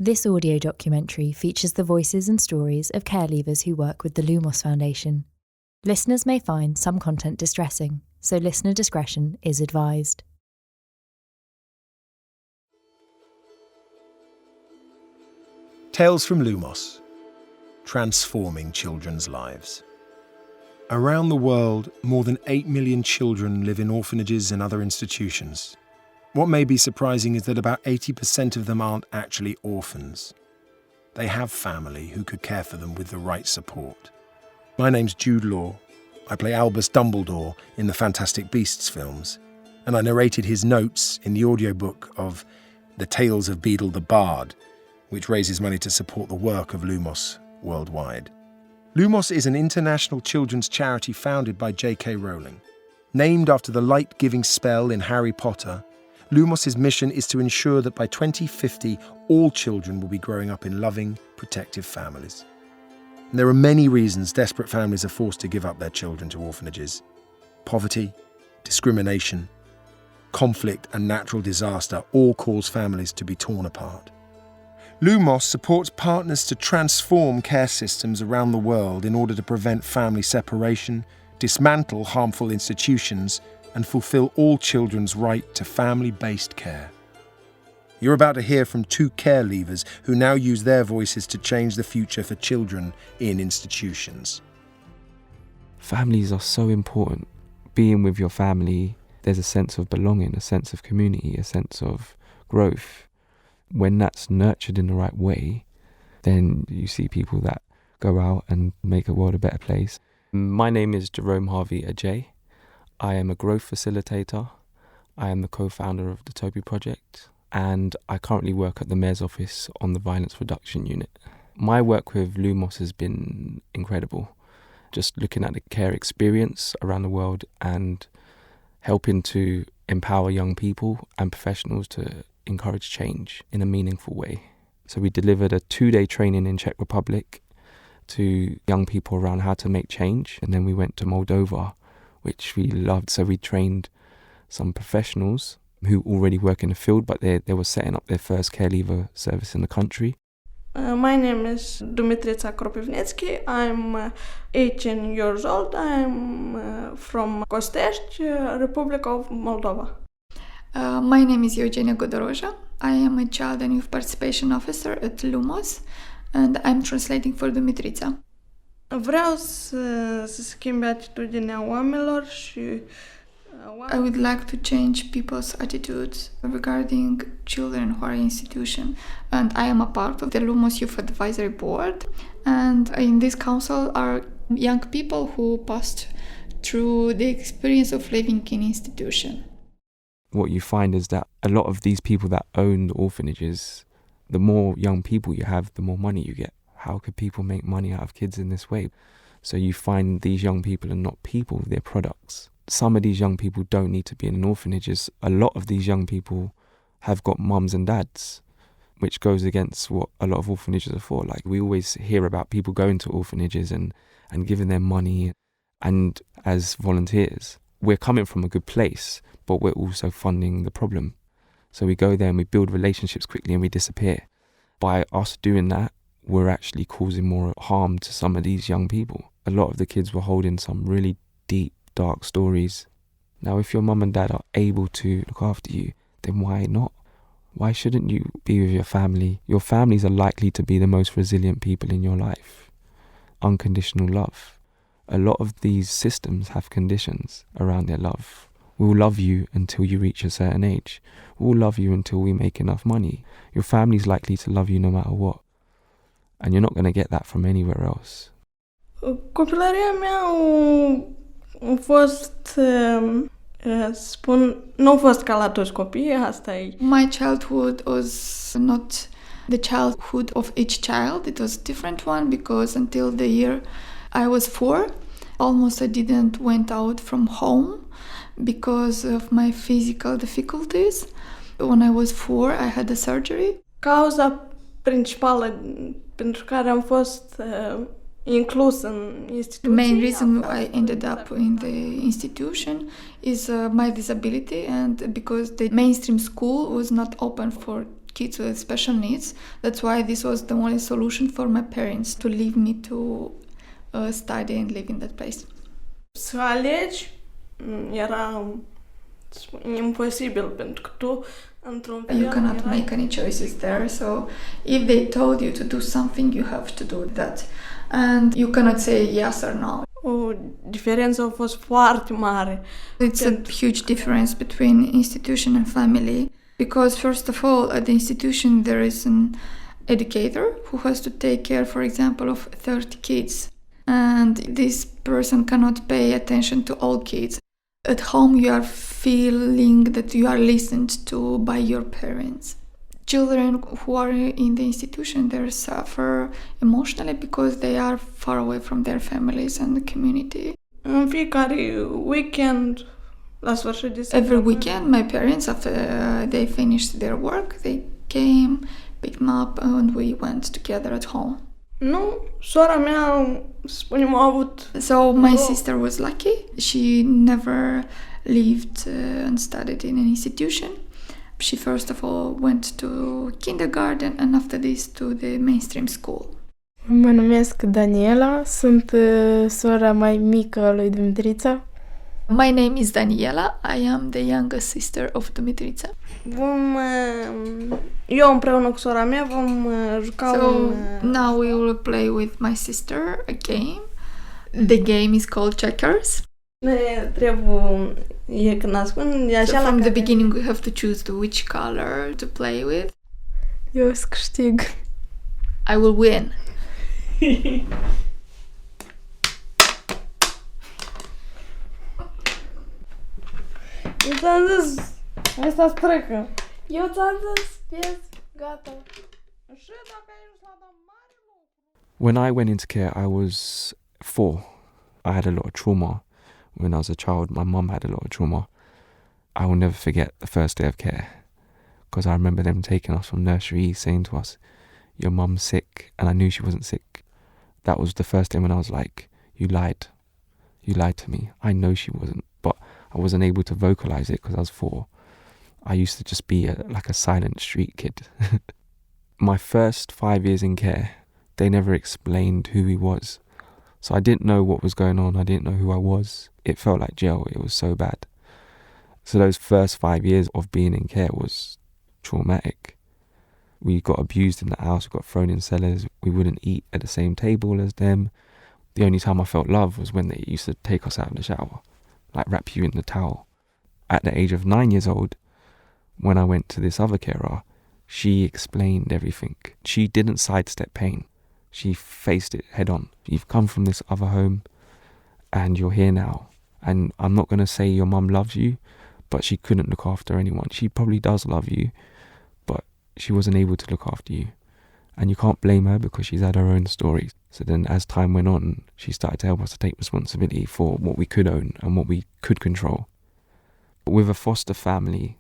This audio documentary features the voices and stories of care leavers who work with the Lumos Foundation. Listeners may find some content distressing, so listener discretion is advised. Tales from Lumos, transforming children's lives. Around the world, more than 8 million children live in orphanages and other institutions. What may be surprising is that about 80% of them aren't actually orphans. They have family who could care for them with the right support. My name's Jude Law. I play Albus Dumbledore in the Fantastic Beasts films, and I narrated his notes in the audiobook of The Tales of Beedle the Bard, which raises money to support the work of Lumos worldwide. Lumos is an international children's charity founded by J.K. Rowling. Named after the light-giving spell in Harry Potter, Lumos' mission is to ensure that by 2050, all children will be growing up in loving, protective families. And there are many reasons desperate families are forced to give up their children to orphanages. Poverty, discrimination, conflict and natural disaster all cause families to be torn apart. Lumos supports partners to transform care systems around the world in order to prevent family separation, dismantle harmful institutions, and fulfill all children's right to family-based care. You're about to hear from two care leavers who now use their voices to change the future for children in institutions. Families are so important. Being with your family, there's a sense of belonging, a sense of community, a sense of growth. When that's nurtured in the right way, then you see people that go out and make the world a better place. My name is Jerome Ajay. I am a growth facilitator. I am the co-founder of the Toby Project, and I currently work at the Mayor's Office on the Violence Reduction Unit. My work with Lumos has been incredible. Just looking at the care experience around the world and helping to empower young people and professionals to encourage change in a meaningful way. So we delivered a 2-day training in Czech Republic to young people around how to make change, and then we went to Moldova, which we loved. So we trained some professionals who already work in the field, but they were setting up their first care leaver service in the country. My name is Dumitrița. I'm 18 years old. I'm from Costești, Republic of Moldova. My name is Eugenia Godoroja. I am a Child and Youth Participation Officer at Lumos, and I'm translating for Dumitrița. Vreau să schimbe atitudinea oamenilor și I would like to change people's attitudes regarding children who are in institution, and I am a part of the Lumos Youth Advisory Board, and in this council are young people who passed through the experience of living in institution. What you find is that a lot of these people that own the orphanages, the more young people you have, the more money you get. How could people make money out of kids in this way? So you find these young people are not people, they're products. Some of these young people don't need to be in an orphanage. A lot of these young people have got mums and dads, which goes against what a lot of orphanages are for. Like, we always hear about people going to orphanages and giving them money. And as volunteers, we're coming from a good place, but we're also funding the problem. So we go there and we build relationships quickly and we disappear. By us doing that, we're actually causing more harm to some of these young people. A lot of the kids were holding some really deep, dark stories. Now, if your mum and dad are able to look after you, then why not? Why shouldn't you be with your family? Your families are likely to be the most resilient people in your life. Unconditional love. A lot of these systems have conditions around their love. We'll love you until you reach a certain age. We'll love you until we make enough money. Your family's likely to love you no matter what. And you're not going to get that from anywhere else. Copilăria mea a fost, nu a fost ca la toți copiii, asta e. My childhood was not the childhood of each child. It was a different one because until the year I was 4, almost I didn't went out from home because of my physical difficulties. When I was 4, I had a surgery. Cauza principală pentru care am fost inclus în instituție. The main reason I ended up in the institution is my disability, and because the mainstream school was not open for kids with special needs. That's why this was the only solution for my parents to leave me to study and live in that place. Să alegi era imposibil pentru că tu într-un fel You cannot make any choices there, so if they told you to do something, you have to do that. And you cannot say yes or no. O diferență a fost foarte mare. It's a huge difference between institution and family because first of all, at the institution there is an educator who has to take care, for example, of 30 kids. And this person cannot pay attention to all kids. At home, you are feeling that you are listened to by your parents. Children who are in the institution, they suffer emotionally because they are far away from their families and the community. În fiecare weekend, la sfârșit de Every săptămână, weekend, my parents, after they finished their work, they came, picked me up, and we went together at home. Nu, sora mea, să spunem, a avut... So my sister was lucky. She never lived and studied in an institution. She first of all went to kindergarten and after this to the mainstream school. Mă numesc Daniela, sunt sora mai mică a lui Dumitrița. My name is Daniela. I am the youngest sister of Dumitrița. Eu împreună cu sora mea vom juca now we will play with my sister a game. The game is called checkers. Ne trebuie, e când spun, e așa So from la the care... beginning we have to choose which color to play with. Eu o să câștig. I will win. Eu ți-am zis, asta strecă. Eu ți-am zis, vezi, gata. Și dacă ai ajuns la mare lucru. When I went into care, I was 4. I had a lot of trauma. When I was a child, my mum had a lot of trauma. I will never forget the first day of care because I remember them taking us from nursery, saying to us, your mum's sick, and I knew she wasn't sick. That was the first day when I was like, you lied. You lied to me. I know she wasn't, but I wasn't able to vocalize it because I was 4. I used to just be like a silent street kid. My first 5 years in care, they never explained who he was. So I didn't know what was going on. I didn't know who I was. It felt like jail. It was so bad. So those first 5 years of being in care was traumatic. We got abused in the house. We got thrown in cellars. We wouldn't eat at the same table as them. The only time I felt love was when they used to take us out of the shower, like wrap you in the towel. At the age of 9 years old, when I went to this other carer, she explained everything. She didn't sidestep pain. She faced it head on. You've come from this other home and you're here now. And I'm not going to say your mum loves you, but she couldn't look after anyone. She probably does love you, but she wasn't able to look after you. And you can't blame her because she's had her own stories. So then as time went on, she started to help us to take responsibility for what we could own and what we could control. But with a foster family,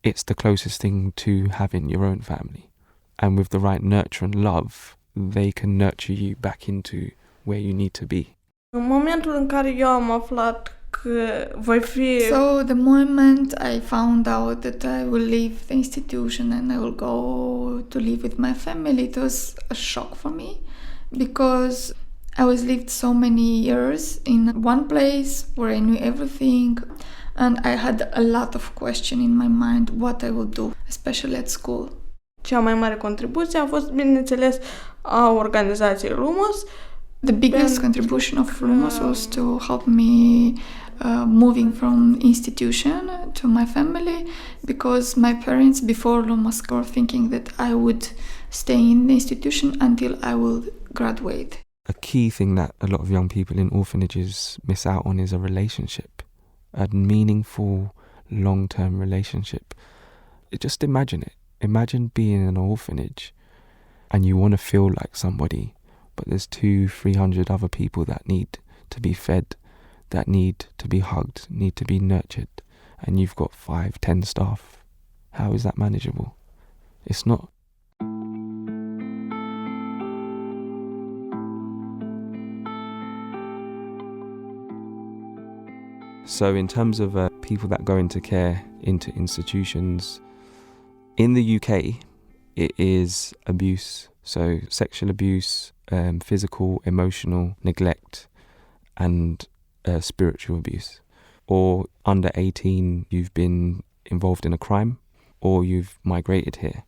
it's the closest thing to having your own family. And with the right nurture and love, they can nurture you back into where you need to be. În momentul în care eu am aflat că voi fi... So the moment I found out that I will leave the institution and I will go to live with my family, it was a shock for me because I was lived so many years in one place where I knew everything and I had a lot of questions in my mind what I will do, especially at school. Cea mai mare contribuție a fost, bineînțeles, a organizației Lumos. The biggest contribution of Lumos was to help me moving from institution to my family because my parents before Lumos were thinking that I would stay in the institution until I will graduate. A key thing that a lot of young people in orphanages miss out on is a relationship, a meaningful, long-term relationship. Just imagine it. Imagine being in an orphanage and you want to feel like somebody, but there's 200-300 other people that need to be fed, that need to be hugged, need to be nurtured, and you've got 5-10 staff. How is that manageable? It's not. So in terms of people that go into care, into institutions, in the UK, it is abuse. So sexual abuse, physical, emotional neglect, and spiritual abuse. Or under 18, you've been involved in a crime, or you've migrated here.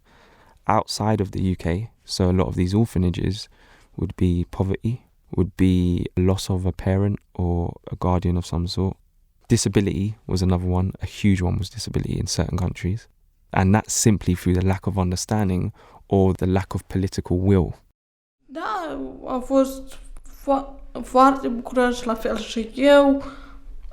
Outside of the UK, so a lot of these orphanages would be poverty, would be loss of a parent or a guardian of some sort. Disability was another one. A huge one was disability in certain countries. And that's simply through the lack of understanding or the lack of political will. Da, a fost foarte bucuroși la fel și eu.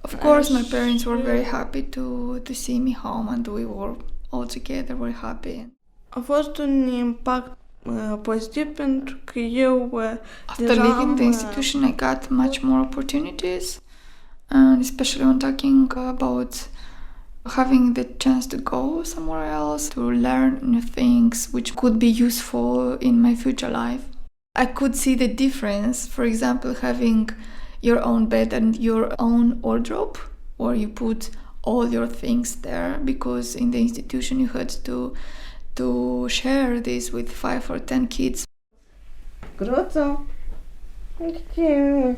Of course, my parents were very happy to see me home, and we were all together very happy. A fost un impact pozitiv pentru că eu After leaving the institution, I got much more opportunities, and especially when talking about having the chance to go somewhere else, to learn new things which could be useful in my future life. I could see the difference, for example, having your own bed and your own wardrobe, where you put all your things there, because in the institution you had to share this with 5 or 10 kids. Groțo, ce?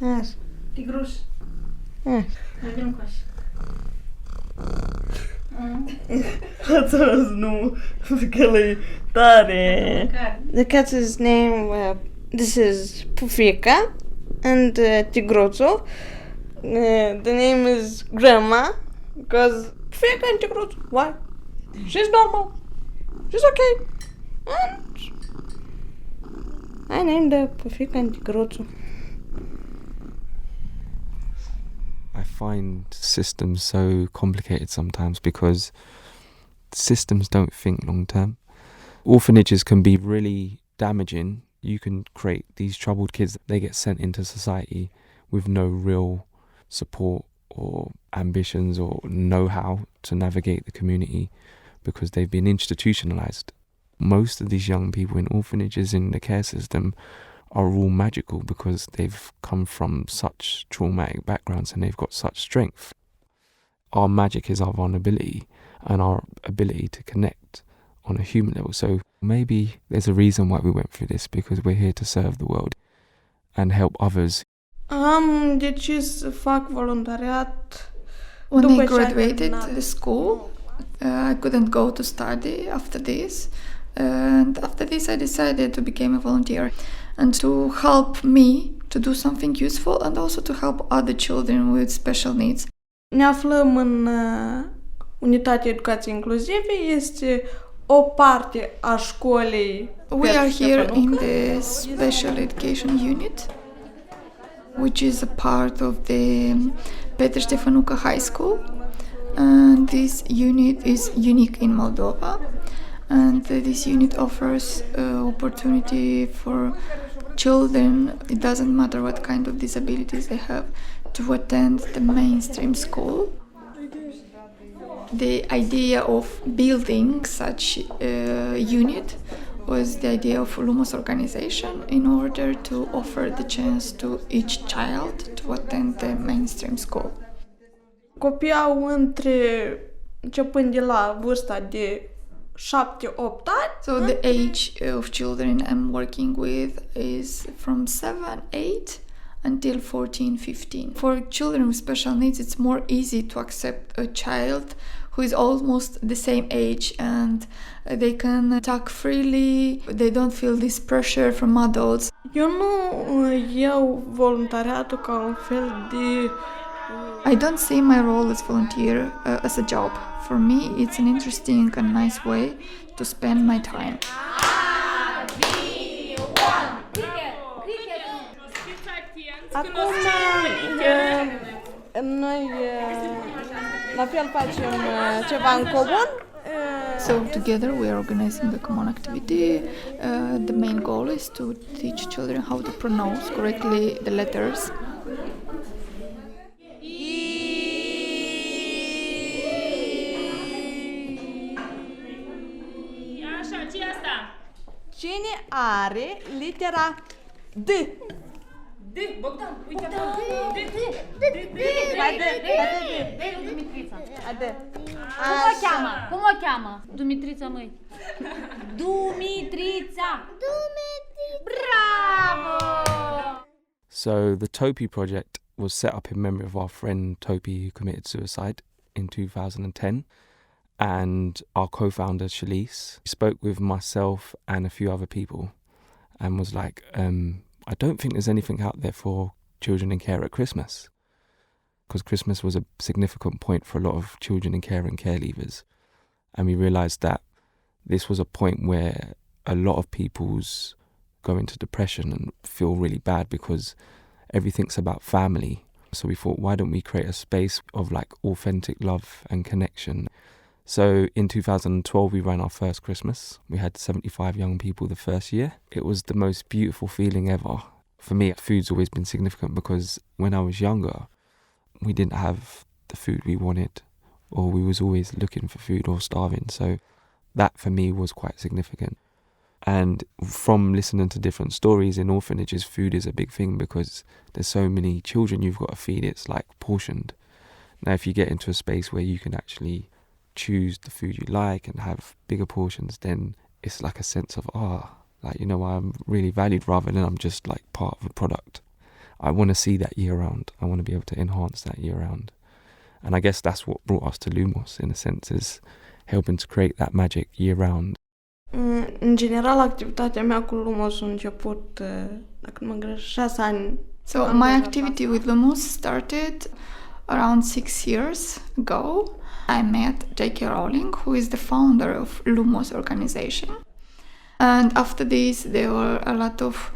Așa. Tigruș. Așa. Mai bine cu așa. Nu, că tare. The cat's name, this is Pufika and Tigruțo. The name is Grandma, because Pufika and Tigruțo. Why? She's normal. She's okay. And I named her Pufika and Tigruțo. I find systems so complicated sometimes because systems don't think long term. Orphanages can be really damaging. You can create these troubled kids. They get sent into society with no real support or ambitions or know-how to navigate the community because they've been institutionalized. Most of these young people in orphanages in the care system are all magical because they've come from such traumatic backgrounds and they've got such strength. Our magic is our vulnerability and our ability to connect on a human level. So maybe there's a reason why we went through this, because we're here to serve the world and help others. Am decis să fac voluntariat. When I graduated the school, I couldn't go to study after this. And after this I decided to become a volunteer and to help me to do something useful and also to help other children with special needs. Ne aflăm în Unitatea Educației Inclusive, este o parte a școlii. We are here in the Special Education Unit, which is a part of the Petre Ștefănucă High School, and this unit is unique in Moldova, and this unit offers opportunity for children, it doesn't matter what kind of disabilities they have, to attend the mainstream school. The idea of building such a unit was the idea of Lumos organization in order to offer the chance to each child to attend the mainstream school. Copiii au începând de la vârsta de 7-8 ani. So the age of children I'm working with is from 7-8 until 14-15. For children with special needs, it's more easy to accept a child who is almost the same age, and they can talk freely, they don't feel this pressure from adults. Eu nu iau voluntariatul ca un fel de... I don't see my role as volunteer as a job. For me, it's an interesting and nice way to spend my time. Acum, noi la fel facem ceva în comun. So together we are organizing the common activity. The main goal is to teach children how to pronounce correctly the letters. Cine are litera D? D. Bogdan, uite acolo. Dă-i Dumitrița. Cum o cheamă? Cum o cheamă? Dumitrița, măi. Dumitrița! Bravo! So the Topi project was set up in memory of our friend Topi who committed suicide in 2010. And our co-founder, Shalise, spoke with myself and a few other people and was like, I don't think there's anything out there for children in care at Christmas. Because Christmas was a significant point for a lot of children in care and care leavers. And we realised that this was a point where a lot of people's go into depression and feel really bad because everything's about family. So we thought, why don't we create a space of like authentic love and connection? So in 2012, we ran our first Christmas. We had 75 young people the first year. It was the most beautiful feeling ever. For me, food's always been significant because when I was younger, we didn't have the food we wanted, or we was always looking for food or starving. So that for me was quite significant. And from listening to different stories in orphanages, food is a big thing because there's so many children you've got to feed. It's like portioned. Now, if you get into a space where you can actually choose the food you like and have bigger portions, then it's like a sense of, I'm really valued rather than I'm just like part of a product. I want to see that year round. I want to be able to enhance that year round. And I guess that's what brought us to Lumos, in a sense, is helping to create that magic year round. În general, activitatea mea cu Lumos a început, dacă nu mă greșesc, 6 ani. So my activity with Lumos started around 6 years ago. I met J.K. Rowling, who is the founder of Lumos organization. And after this, there were a lot of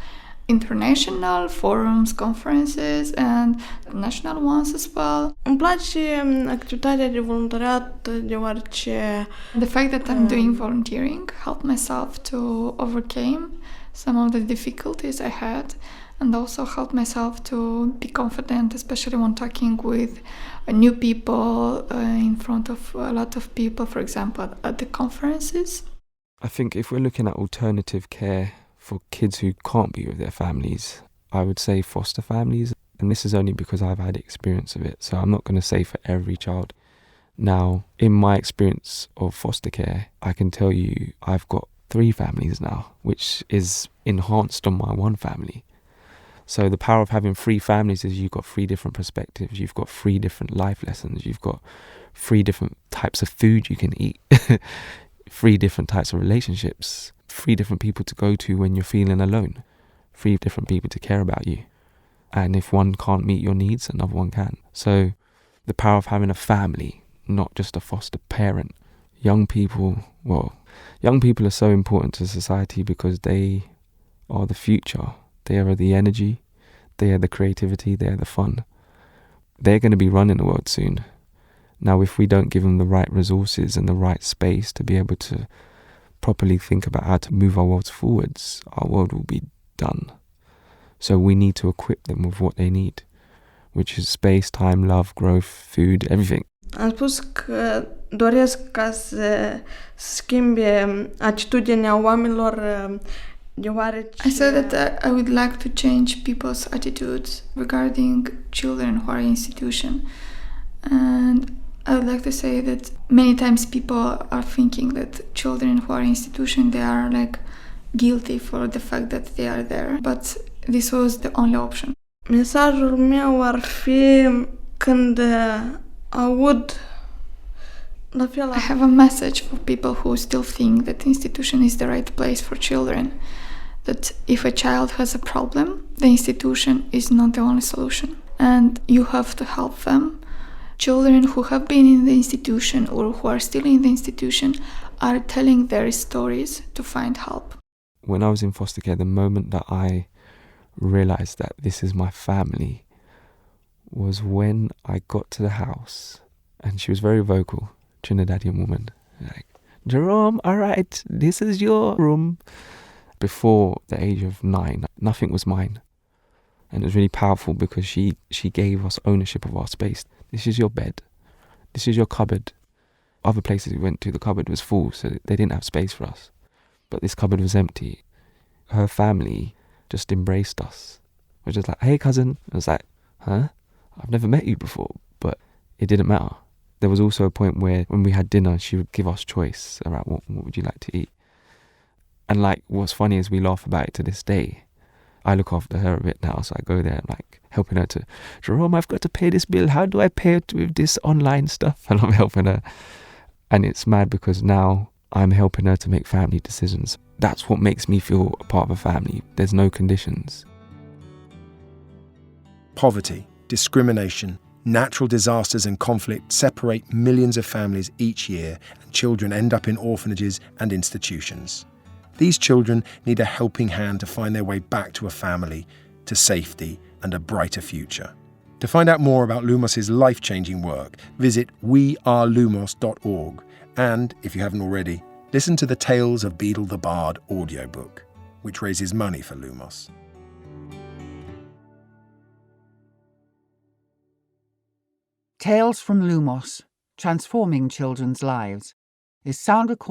international forums, conferences, and national ones as well. Îmi place activitatea de voluntariat deoarece The fact that I'm doing volunteering helped myself to overcome some of the difficulties I had, and also helped myself to be confident, especially when talking with new people in front of a lot of people, for example, at the conferences. I think if we're looking at alternative care for kids who can't be with their families, I would say foster families. And this is only because I've had experience of it. So I'm not going to say for every child. Now, in my experience of foster care, I can tell you I've got 3 families now, which is enhanced on my one family. So the power of having 3 families is you've got 3 different perspectives. You've got 3 different life lessons. You've got 3 different types of food you can eat. 3 different types of relationships. 3 different people to go to when you're feeling alone. 3 different people to care about you. And if one can't meet your needs, another one can. So the power of having a family, not just a foster parent. Young people are so important to society because they are the future. They are the energy, they are the creativity, they are the fun. They're going to be running the world soon. Now, if we don't give them the right resources and the right space to be able to properly think about how to move our worlds forwards, our world will be done. So we need to equip them with what they need, which is space, time, love, growth, food, everything. Am spus că doresc ca să schimbe atitudinea oamenilor deoarece... I said that I would like to change people's attitudes regarding children who are in institution. And I would like to say that many times people are thinking that children who are in institution, they are like guilty for the fact that they are there. But this was the only option. Mesajul meu ar fi când aud la fel. I have a message for people who still think that institution is the right place for children. That if a child has a problem, the institution is not the only solution. And you have to help them. Children who have been in the institution or who are still in the institution are telling their stories to find help. When I was in foster care, the moment that I realised that this is my family was when I got to the house, and she was very vocal, Trinidadian woman, like, Jerome, all right, this is your room. Before the age of 9, nothing was mine. And it was really powerful because she gave us ownership of our space. This is your bed. This is your cupboard. Other places we went to, the cupboard was full, so they didn't have space for us. But this cupboard was empty. Her family just embraced us. was just like, hey cousin. I was like, huh? I've never met you before. But it didn't matter. There was also a point where when we had dinner, she would give us choice around what would you like to eat. And like, what's funny is we laugh about it to this day. I look after her a bit now, so I go there and like helping her to, Jerome, I've got to pay this bill. How do I pay it with this online stuff? And I'm helping her. And it's mad because now I'm helping her to make family decisions. That's what makes me feel a part of a family. There's no conditions. Poverty, discrimination, natural disasters and conflict separate millions of families each year, and children end up in orphanages and institutions. These children need a helping hand to find their way back to a family, to safety and a brighter future. To find out more about Lumos' life-changing work, visit wearelumos.org and, if you haven't already, listen to the Tales of Beedle the Bard audiobook, which raises money for Lumos. Tales from Lumos, Transforming Children's Lives, is sound recorded